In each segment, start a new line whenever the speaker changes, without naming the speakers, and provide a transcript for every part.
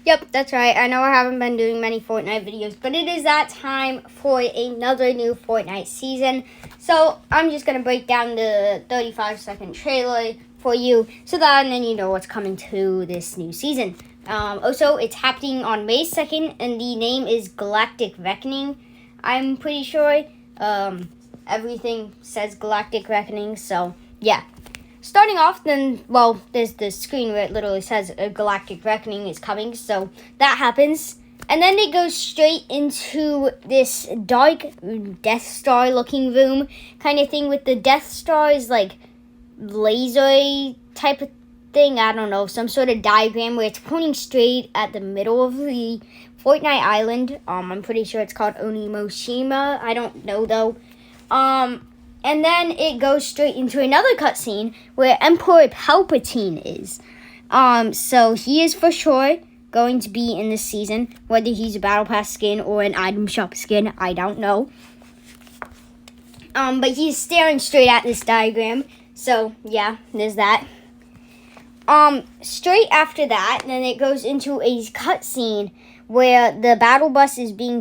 Yep, that's right. I know I haven't been doing many Fortnite videos, but it is that time for another new Fortnite season. So I'm just going to break down the 35-second trailer for you so that then you know what's coming to this new season. Also, it's happening on May 2nd, and the name is Galactic Reckoning. I'm pretty sure everything says Galactic Reckoning, so yeah. Starting off, then, well, there's the screen where it literally says a Galactic Reckoning is coming, so that happens. And then it goes straight into this dark Death Star looking room kind of thing with the Death Star's like laser type of thing. I don't know, some sort of diagram where it's pointing straight at the middle of the Fortnite island. I'm pretty sure it's called Onimoshima. I don't know though. And then it goes straight into another cutscene where Emperor Palpatine is. So he is for sure going to be in this season. Whether he's a Battle Pass skin or an item shop skin, I don't know. But he's staring straight at this diagram. So, yeah, there's that. Straight after that, then it goes into a cutscene where the battle bus is being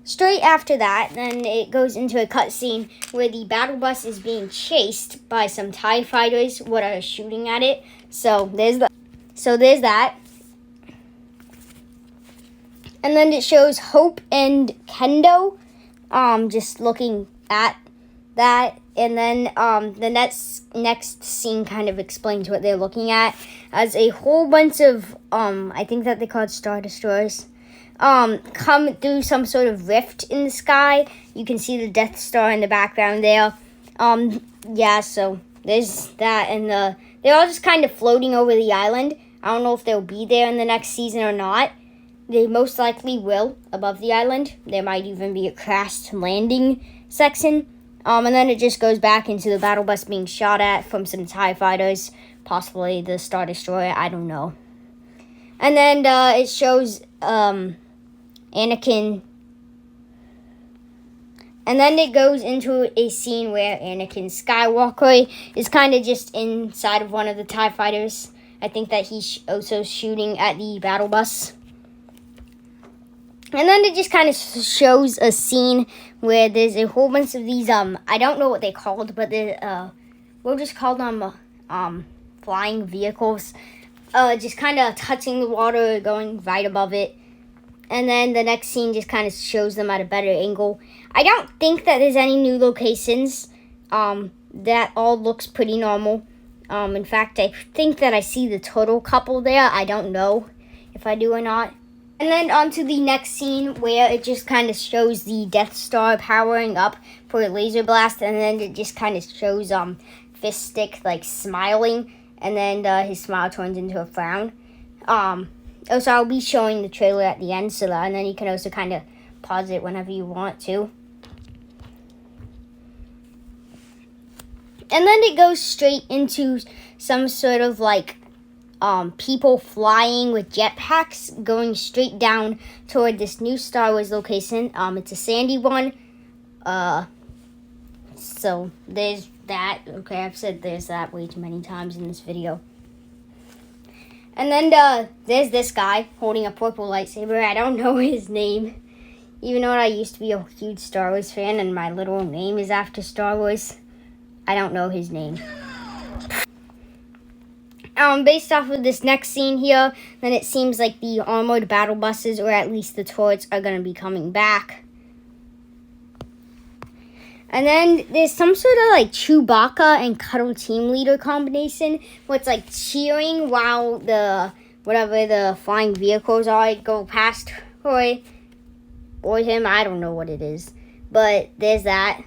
Straight after that, then it goes into a cutscene where the battle bus is being chased by some TIE fighters what are shooting at it. So there's that. And then it shows Hope and Kendo just looking at that. And then the next scene kind of explains what they're looking at as a whole bunch of I think that they call it Star Destroyers come through some sort of rift in the sky. You can see the Death Star in the background there. Yeah, so there's that, and they're all just kind of floating over the island. I don't know if they'll be there in the next season or not. They most likely will above the island. There might even be a crashed landing section. And then it just goes back into the battle bus being shot at from some TIE fighters, possibly the Star Destroyer, I don't know. And then it shows Anakin. And then it goes into a scene where Anakin Skywalker is kind of just inside of one of the TIE fighters. I think that he's also shooting at the battle bus. And then it just kind of shows a scene where there's a whole bunch of these, I don't know what they're called, but we'll just call them flying vehicles. Just kind of touching the water, going right above it. And then the next scene just kind of shows them at a better angle. I don't think that there's any new locations. That all looks pretty normal. In fact, I think that I see the turtle couple there. I don't know if I do or not. And then on to the next scene where it just kind of shows the Death Star powering up for a laser blast. And then it just kind of shows Fist Stick like smiling. And then his smile turns into a frown. Also, I'll be showing the trailer at the end, so that, and then you can also kind of pause it whenever you want to. And then it goes straight into some sort of like people flying with jetpacks going straight down toward this new Star Wars location. It's a sandy one. So there's that. Okay, I've said there's that way too many times in this video. And then there's this guy holding a purple lightsaber. I don't know his name. Even though I used to be a huge Star Wars fan and my literal name is after Star Wars, I don't know his name. Based off of this next scene here, then it seems like the armored battle buses, or at least the turrets, are going to be coming back. And then there's some sort of like Chewbacca and Cuddle team leader combination where it's like cheering while whatever the flying vehicles are go past Roy or him. I don't know what it is. But there's that.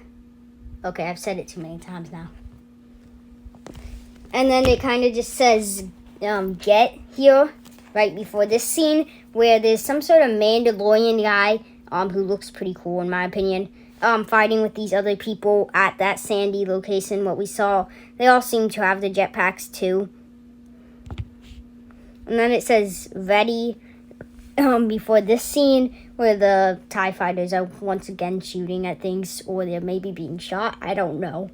Okay, I've said it too many times now. And then it kind of just says get here right before this scene where there's some sort of Mandalorian guy who looks pretty cool in my opinion. Fighting with these other people at that sandy location, what we saw. They all seem to have the jetpacks too. And then it says ready before this scene where the TIE fighters are once again shooting at things, or they're maybe being shot. I don't know.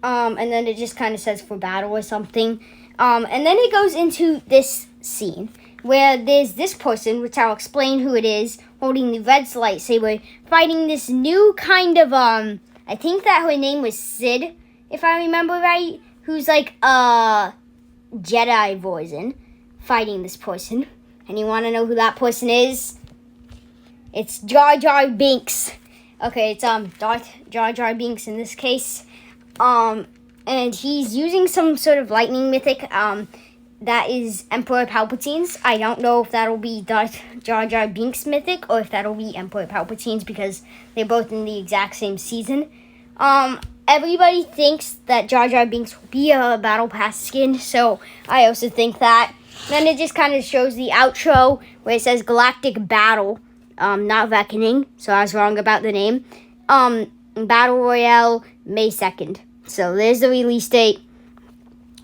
And then it just kind of says for battle or something. And then it goes into this scene where there's this person, which I'll explain who it is, holding the red lightsaber, fighting this new kind of, I think that her name was Sid, if I remember right, who's like a Jedi version, fighting this person. And you want to know who that person is? It's Jar Jar Binks. Okay, it's Darth Jar Jar Binks in this case. And he's using some sort of lightning mythic, that is Emperor Palpatine's. I don't know if that'll be Darth Jar Jar Binks mythic or if that'll be Emperor Palpatine's because they're both in the exact same season. Everybody thinks that Jar Jar Binks will be a Battle Pass skin, so I also think that. Then it just kind of shows the outro where it says Galactic Battle, not Reckoning, so I was wrong about the name. Battle Royale, May 2nd. So there's the release date.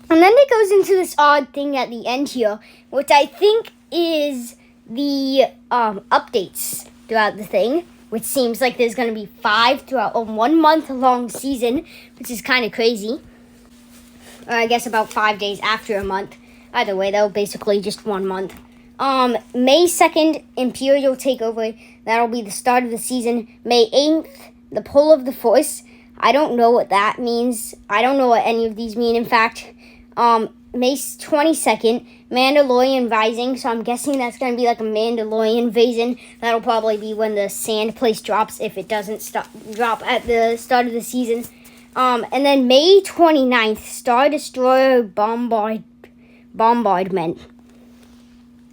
And then it goes into this odd thing at the end here, which I think is the updates throughout the thing, which seems like there's going to be 5 throughout a 1 month long season, which is kind of crazy. Or I guess about 5 days after a month. Either way, though, basically just 1 month. May 2nd, Imperial Takeover. That'll be the start of the season. May 8th, the Pull of the Force. I don't know what that means. I don't know what any of these mean, in fact. May 22nd, Mandalorian Rising. So I'm guessing that's going to be like a Mandalorian invasion. That'll probably be when the sand place drops if it doesn't drop at the start of the season. And then May 29th, Star Destroyer Bombardment.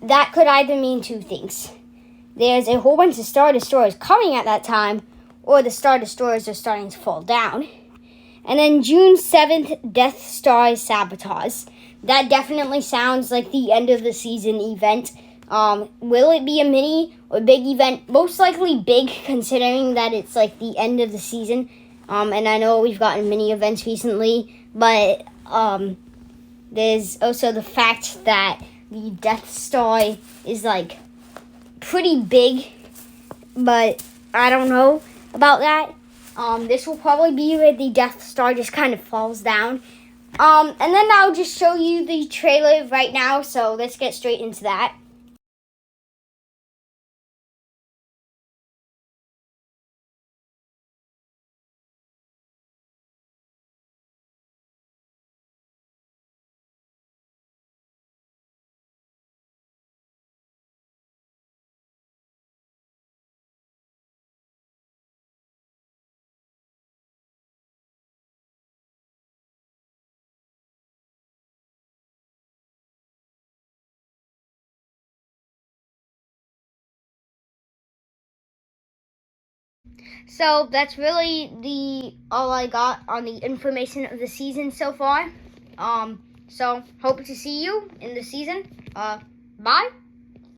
That could either mean two things. There's a whole bunch of Star Destroyers coming at that time, or the Star Destroyers are starting to fall down. And then June 7th, Death Star Sabotage. That definitely sounds like the end of the season event. Will it be a mini or big event? Most likely big, considering that it's like the end of the season. And I know we've gotten mini events recently, but there's also the fact that the Death Star is like pretty big, but I don't know about that. This will probably be where the Death Star just kind of falls down. And then I'll just show you the trailer right now, so let's get straight into that. So that's really all I got on the information of the season so far. So hope to see you in the season. Bye.